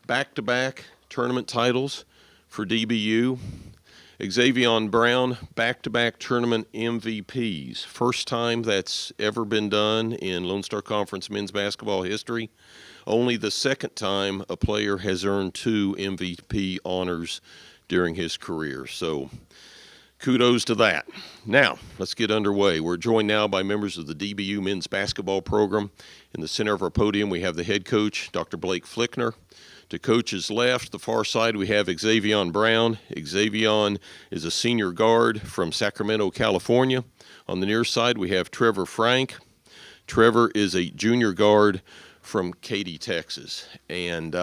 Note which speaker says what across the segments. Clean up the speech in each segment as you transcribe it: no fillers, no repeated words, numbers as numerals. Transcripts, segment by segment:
Speaker 1: back-to-back tournament titles for DBU. Xavion Brown, back-to-back tournament MVPs. First time that's ever been done in Lone Star Conference men's basketball history. Only the second time a player has earned 2 MVP honors during his career. So kudos to that. Now, let's get underway. We're joined now by members of the DBU men's basketball program. In the center of our podium, we have the head coach, Dr. Blake Flickner. To coach's left, the far side, we have Xavion Brown. Xavion is a senior guard from Sacramento, California. On the near side, we have Trevor Frank. Trevor is a junior guard from Katy, Texas. And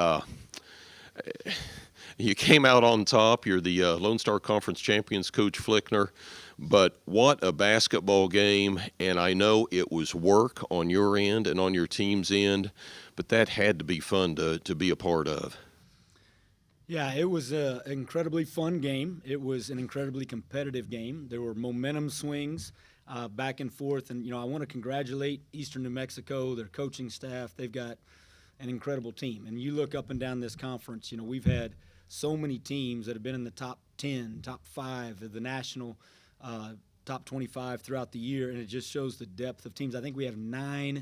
Speaker 1: you came out on top. You're the Lone Star Conference champions, Coach Flickner. But what a basketball game, and I know it was work on your end and on your team's end, but that had to be fun to be a part of.
Speaker 2: Yeah, it was an incredibly fun game. It was an incredibly competitive game. There were momentum swings back and forth, and I want to congratulate Eastern New Mexico, their coaching staff. They've got an incredible team, and you look up and down this conference. We've had so many teams that have been in the top 10, top 5 of the national top 25 throughout the year, and it just shows the depth of teams. I think we have 9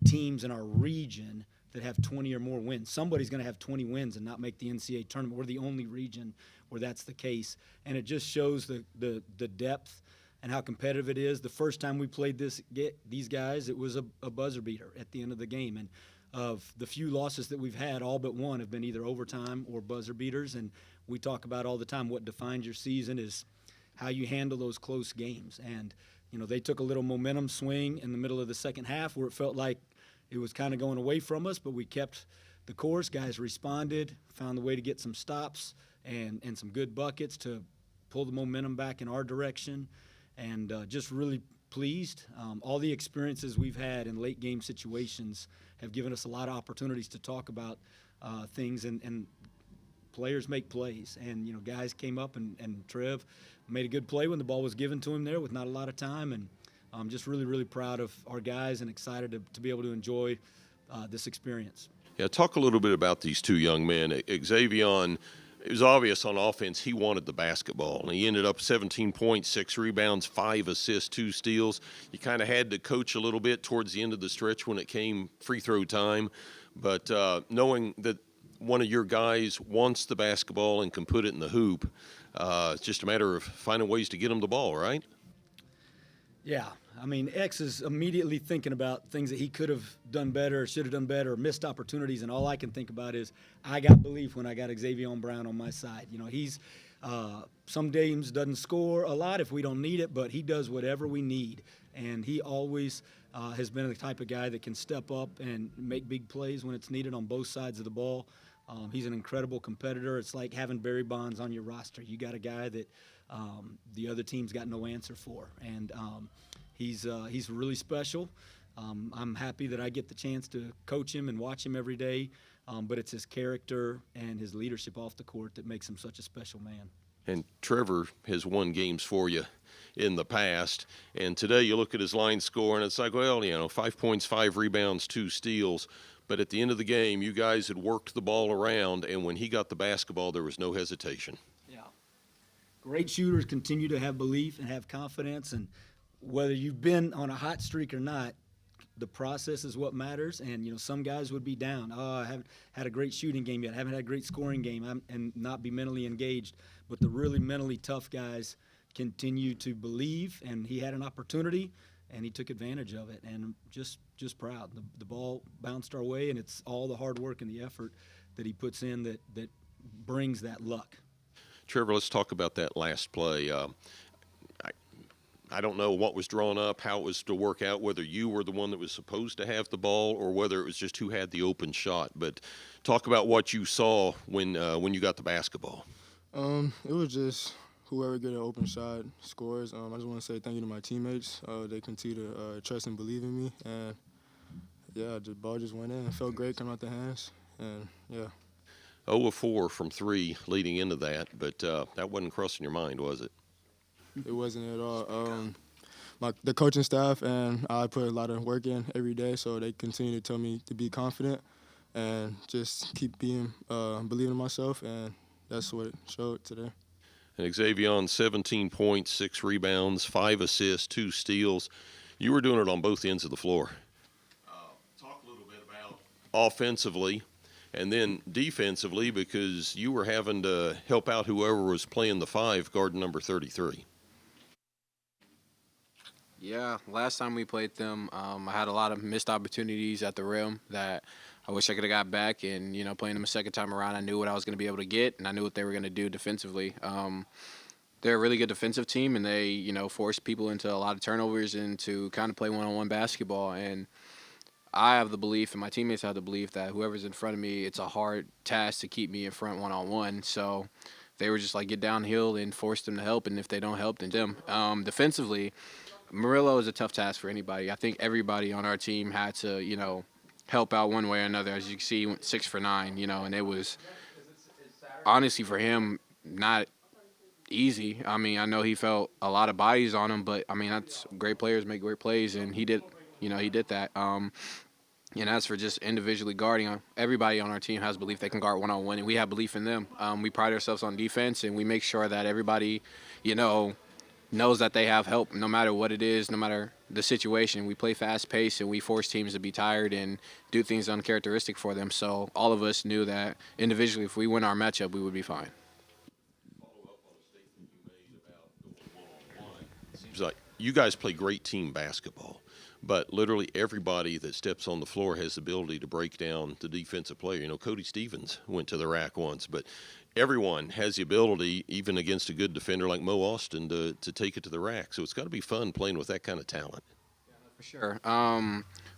Speaker 2: teams in our region that have 20 or more wins. Somebody's going to have 20 wins and not make the NCAA tournament. We're the only region where that's the case, and it just shows the depth and how competitive it is. The first time we played these guys, it was a buzzer beater at the end of the game, and of the few losses that we've had, all but one have been either overtime or buzzer beaters, and we talk about all the time what defines your season is how you handle those close games. And they took a little momentum swing in the middle of the second half where it felt like it was kind of going away from us, but we kept the course. Guys responded, found the way to get some stops and some good buckets to pull the momentum back in our direction, and just really pleased. All the experiences we've had in late game situations have given us a lot of opportunities to talk about things, and players make plays. And guys came up, and Trev made a good play when the ball was given to him there with not a lot of time, and I'm just really, really proud of our guys and excited to be able to enjoy this experience.
Speaker 1: Yeah, talk a little bit about these 2 young men. Xavion, it was obvious on offense he wanted the basketball, and he ended up 17 points, 6 rebounds, 5 assists, 2 steals. You kind of had to coach a little bit towards the end of the stretch when it came free throw time, but knowing that one of your guys wants the basketball and can put it in the hoop, it's just a matter of finding ways to get him the ball, right?
Speaker 2: Yeah, I mean, X is immediately thinking about things that he could have done better, should have done better, missed opportunities, and all I can think about is I got belief when I got Xavion Brown on my side. He's some games doesn't score a lot if we don't need it, but he does whatever we need, and he always has been the type of guy that can step up and make big plays when it's needed on both sides of the ball. He's an incredible competitor. It's like having Barry Bonds on your roster. You got a guy that the other team's got no answer for, and he's really special. I'm happy that I get the chance to coach him and watch him every day, but it's his character and his leadership off the court that makes him such a special man.
Speaker 1: And Trevor has won games for you in the past, and today you look at his line score, and it's like, well, 5 points, 5 rebounds, 2 steals. But at the end of the game, you guys had worked the ball around, and when he got the basketball, there was no hesitation.
Speaker 2: Yeah. Great shooters continue to have belief and have confidence, and whether you've been on a hot streak or not, the process is what matters. And, some guys would be down. Oh, I haven't had a great shooting game yet. I haven't had a great scoring game and not be mentally engaged. But the really mentally tough guys continue to believe, and he had an opportunity, and he took advantage of it, and just proud. The ball bounced our way, and it's all the hard work and the effort that he puts in that brings that luck.
Speaker 1: Trevor, let's talk about that last play. I don't know what was drawn up, how it was to work out, whether you were the one that was supposed to have the ball or whether it was just who had the open shot. But talk about what you saw when you got the basketball.
Speaker 3: It was just whoever get an open shot scores. I just want to say thank you to my teammates. They continue to trust and believe in me. And, yeah, the ball just went in. It felt great coming out the hands. And, yeah.
Speaker 1: 0 of 4 from 3 leading into that, but that wasn't crossing your mind, was it?
Speaker 3: It wasn't at all. The coaching staff and I put a lot of work in every day, so they continue to tell me to be confident. and just keep being believing in myself, and that's what it showed today.
Speaker 1: And Xavion, 17 points, 6 rebounds, 5 assists, 2 steals. You were doing it on both ends of the floor. Talk a little bit about offensively and then defensively, because you were having to help out whoever was playing the 5, guard number 33.
Speaker 4: Yeah, last time we played them, I had a lot of missed opportunities at the rim that I wish I could have got back. And, playing them a second time around, I knew what I was going to be able to get, and I knew what they were going to do defensively. They're a really good defensive team, and they, force people into a lot of turnovers and to kind of play one-on-one basketball. And I have the belief, and my teammates have the belief, that whoever's in front of me, it's a hard task to keep me in front one-on-one. So they were just like, get downhill and force them to help, and if they don't help, then them. Defensively, Murillo is a tough task for anybody. I think everybody on our team had to, help out one way or another. As you can see, he went 6 for 9, and it was honestly for him not easy. I mean, I know he felt a lot of bodies on him, but I mean, that's great players make great plays, and he did that. And as for just individually guarding, everybody on our team has belief they can guard one-on-one, and we have belief in them. We pride ourselves on defense, and we make sure that everybody, knows that they have help no matter what it is, no matter the situation. We play fast-paced, and we force teams to be tired and do things uncharacteristic for them. So all of us knew that individually, if we win our matchup, we would be fine.
Speaker 1: Seems like you guys play great team basketball, but literally everybody that steps on the floor has the ability to break down the defensive player. Cody Stevens went to the rack once, but everyone has the ability, even against a good defender like Mo Austin, to take it to the rack. So it's got to be fun playing with that kind of talent.
Speaker 4: For sure.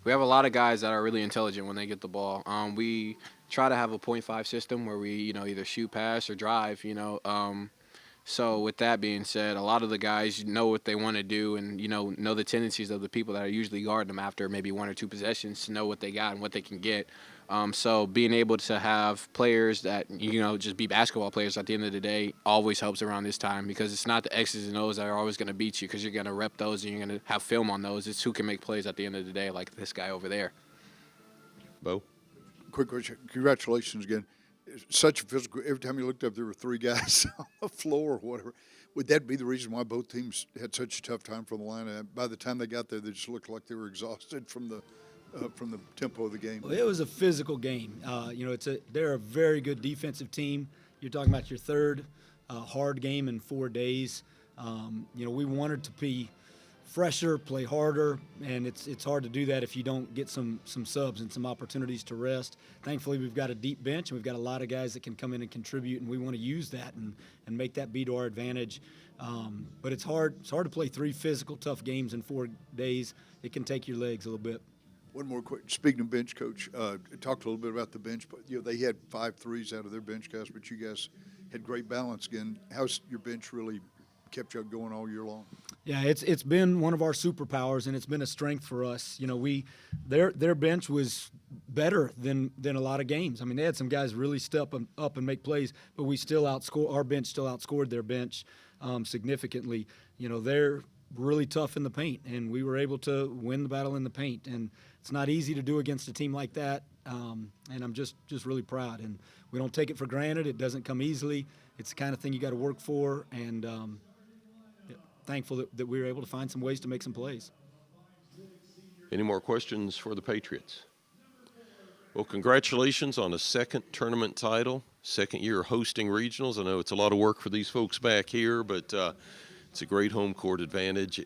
Speaker 4: We have a lot of guys that are really intelligent when they get the ball. We try to have a 0.5 system where we, either shoot, pass, or drive, So with that being said, a lot of the guys know what they want to do and, know the tendencies of the people that are usually guarding them after maybe 1 or 2 possessions to know what they got and what they can get. So being able to have players that, just be basketball players at the end of the day always helps around this time, because it's not the X's and O's that are always going to beat you, because you're going to rep those and you're going to have film on those. It's who can make plays at the end of the day, like this guy over there.
Speaker 1: Bo?
Speaker 5: Quick question. Congratulations again. Such a physical. Every time you looked up, there were 3 guys on the floor or whatever. Would that be the reason why both teams had such a tough time from the line? And by the time they got there, they just looked like they were exhausted from the tempo of the game.
Speaker 2: Well, it was a physical game. They're a very good defensive team. You're talking about your third hard game in 4 days. We wanted to be fresher, play harder, and it's hard to do that if you don't get some subs and some opportunities to rest. Thankfully, we've got a deep bench, and we've got a lot of guys that can come in and contribute, and we want to use that and make that be to our advantage. But it's hard. It's hard to play 3 physical, tough games in 4 days. It can take your legs a little bit.
Speaker 5: One more quick. Speaking of bench, Coach, talked a little bit about the bench, but they had 5 threes out of their bench guys, but you guys had great balance again. How's your bench really kept you going all year long?
Speaker 2: Yeah, it's been one of our superpowers, and it's been a strength for us. Their bench was better than a lot of games. I mean, they had some guys really step up and make plays, but our bench still outscored their bench significantly. They're really tough in the paint, and we were able to win the battle in the paint. And it's not easy to do against a team like that, and I'm just really proud. And we don't take it for granted. It doesn't come easily. It's the kind of thing you got to work for, and thankful that we were able to find some ways to make some plays.
Speaker 1: Any more questions for the Patriots? Well, congratulations on a second tournament title, second year hosting regionals. I know it's a lot of work for these folks back here, but it's a great home court advantage.